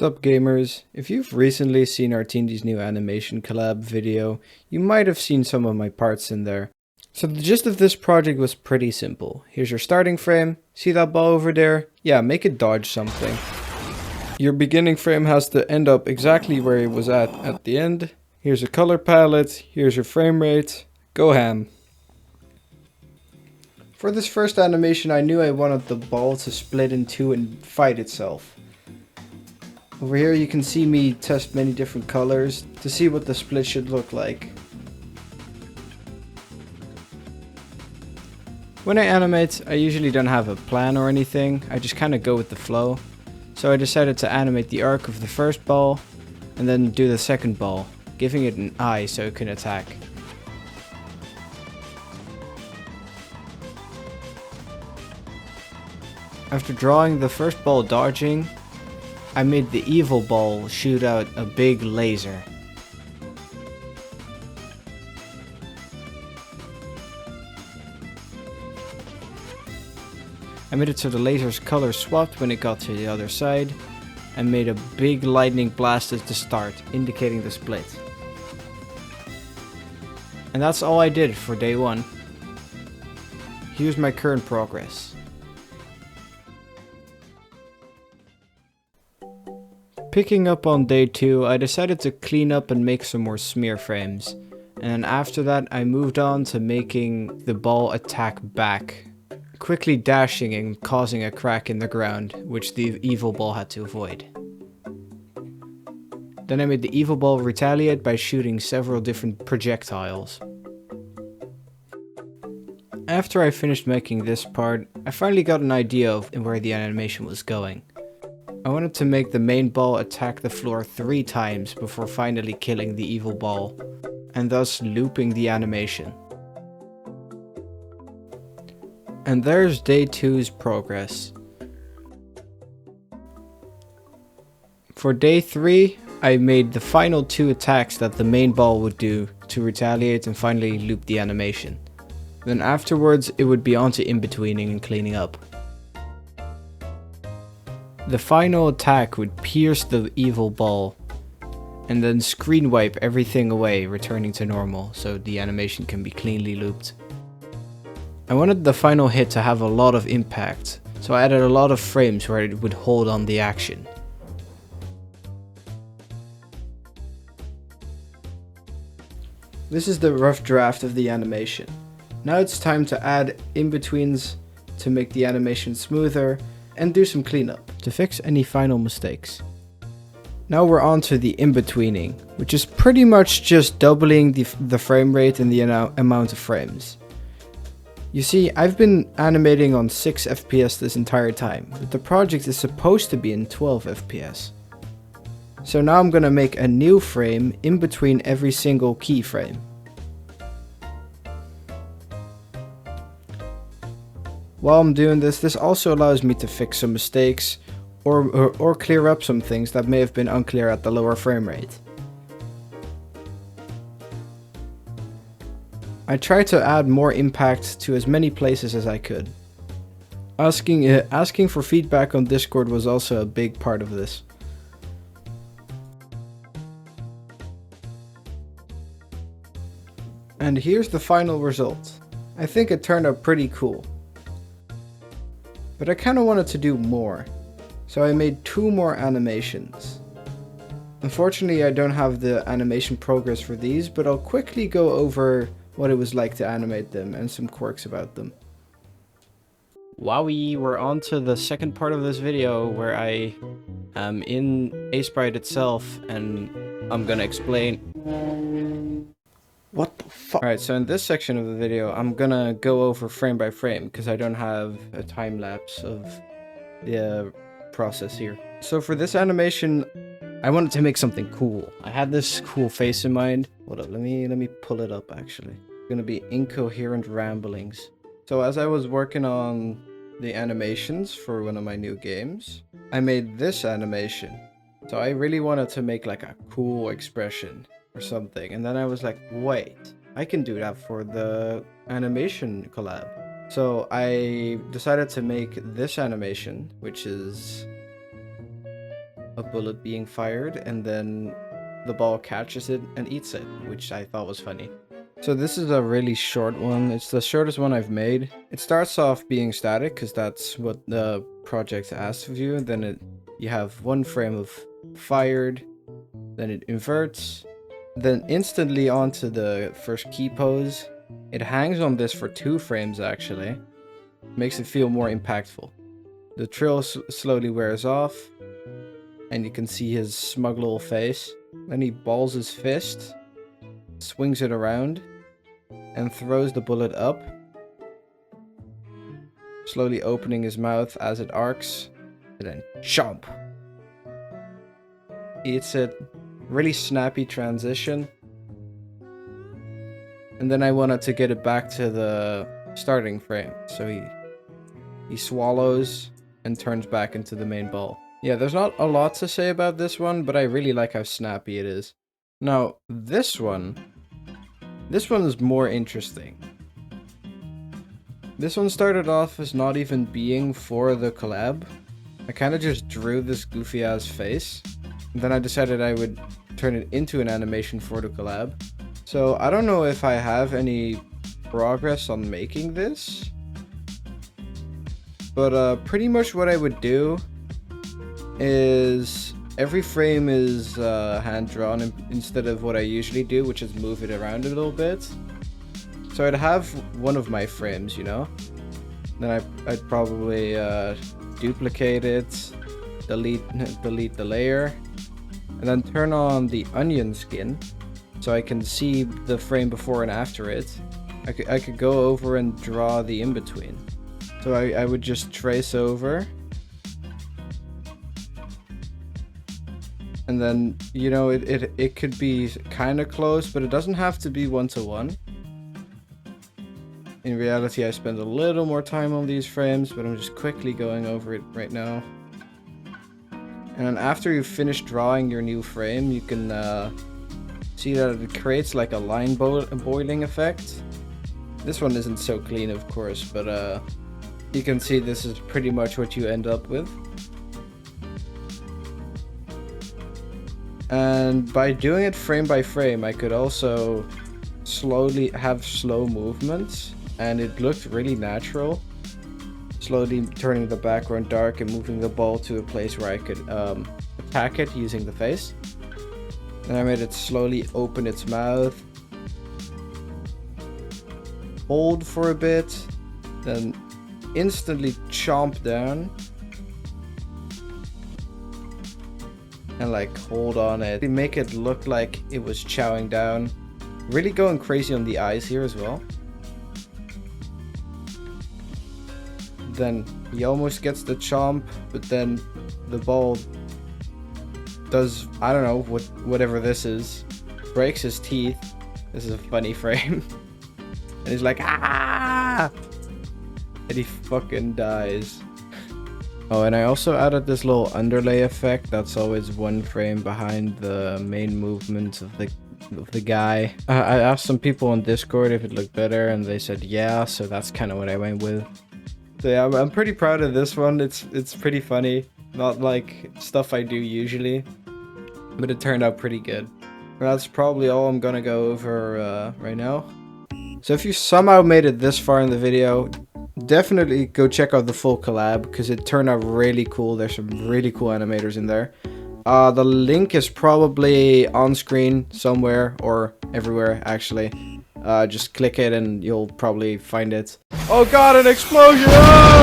What's up gamers? If you've recently seen Artindi's new animation collab video, you might have seen some of my parts in there. So the gist of this project was pretty simple. Here's your starting frame. See that ball over there? Yeah, make it dodge something. Your beginning frame has to end up exactly where it was at the end. Here's a color palette. Here's your frame rate. Go ham. For this first animation, I knew I wanted the ball to split in two and fight itself. Over here you can see me test many different colors to see what the split should look like. When I animate, I usually don't have a plan or anything, I just kinda go with the flow. So I decided to animate the arc of the first ball and then do the second ball, giving it an eye so it can attack. After drawing the first ball dodging, I made the evil ball shoot out a big laser. I made it so the laser's color swapped when it got to the other side, and made a big lightning blast at the start, indicating the split. And that's all I did for day 1. Here's my current progress. Picking up on day 2, I decided to clean up and make some more smear frames. And after that I moved on to making the ball attack back, quickly dashing and causing a crack in the ground, which the evil ball had to avoid. Then I made the evil ball retaliate by shooting several different projectiles. After I finished making this part, I finally got an idea of where the animation was going. I wanted to make the main ball attack the floor 3 times before finally killing the evil ball, and thus looping the animation. And there's day 2's progress. For day 3, I made the final 2 attacks that the main ball would do to retaliate and finally loop the animation. Then afterwards it would be onto in-betweening and cleaning up. The final attack would pierce the evil ball, and then screen wipe everything away, returning to normal, so the animation can be cleanly looped. I wanted the final hit to have a lot of impact, so I added a lot of frames where it would hold on the action. This is the rough draft of the animation. Now it's time to add in-betweens to make the animation smoother, and do some cleanup to fix any final mistakes. Now we're on to the in-betweening, which is pretty much just doubling the frame rate and the amount of frames. You see, I've been animating on 6 FPS this entire time, but the project is supposed to be in 12 FPS. So now I'm gonna make a new frame in between every single keyframe. While I'm doing this also allows me to fix some mistakes or clear up some things that may have been unclear at the lower frame rate. I tried to add more impact to as many places as I could. Asking for feedback on Discord was also a big part of this. And here's the final result. I think it turned out pretty cool. But I kinda wanted to do more, so I made 2 more animations. Unfortunately I don't have the animation progress for these, but I'll quickly go over what it was like to animate them and some quirks about them. Wowie, we're on to the second part of this video where I am in KawaiSprite itself and I'm gonna explain. What the fuck? Alright, so in this section of the video, I'm gonna go over frame by frame because I don't have a time lapse of the process here. So for this animation, I wanted to make something cool. I had this cool face in mind. Hold up, let me pull it up actually. It's gonna be incoherent ramblings. So as I was working on the animations for one of my new games, I made this animation. So I really wanted to make like a cool expression or something, and then I was like, wait, I can do that for the animation collab. So I decided to make this animation, which is a bullet being fired, and then the ball catches it and eats it, which I thought was funny. So this is a really short one. It's the shortest one I've made. It starts off being static because that's what the project asks of you. Then you have one frame of fired, then it inverts, then instantly onto the first key pose. It hangs on this for 2 frames actually. Makes it feel more impactful. The trill slowly wears off, and you can see his smug little face. Then he balls his fist, swings it around, and throws the bullet up, slowly opening his mouth as it arcs, and then chomp! Eats it. Really snappy transition. And then I wanted to get it back to the starting frame, so he swallows and turns back into the main ball. Yeah, there's not a lot to say about this one, but I really like how snappy it is. Now, this one is more interesting. This one started off as not even being for the collab. I kind of just drew this goofy ass face, and then I decided I would turn it into an animation for the collab. So I don't know if I have any progress on making this, but pretty much what I would do is every frame is hand-drawn instead of what I usually do, which is move it around a little bit. So I'd have one of my frames, you know? Then I'd probably duplicate it, delete the layer, and then turn on the onion skin so I can see the frame before and after it. I could go over and draw the in-between. So I would just trace over. And then, you know, it could be kind of close, but it doesn't have to be 1-to-1. In reality, I spend a little more time on these frames, but I'm just quickly going over it right now. And then after you've finished drawing your new frame, you can see that it creates like a line boiling effect. This one isn't so clean, of course, but you can see this is pretty much what you end up with. And by doing it frame by frame, I could also slowly have slow movements, and it looked really natural. Slowly turning the background dark and moving the ball to a place where I could attack it using the face. Then I made it slowly open its mouth, hold for a bit, then instantly chomp down. And like hold on it. They make it look like it was chowing down. Really going crazy on the eyes here as well. Then he almost gets the chomp, but then the ball does, I don't know, whatever this is. Breaks his teeth. This is a funny frame. And he's like, ah! And he fucking dies. Oh, and I also added this little underlay effect that's always one frame behind the main movement of the guy. I asked some people on Discord if it looked better, and they said yeah, so that's kind of what I went with. So yeah, I'm pretty proud of this one. It's pretty funny. Not like stuff I do usually, but it turned out pretty good. And that's probably all I'm gonna go over right now. So if you somehow made it this far in the video, definitely go check out the full collab because it turned out really cool. There's some really cool animators in there. The link is probably on screen somewhere or everywhere actually. Just click it and you'll probably find it. Oh god, an explosion!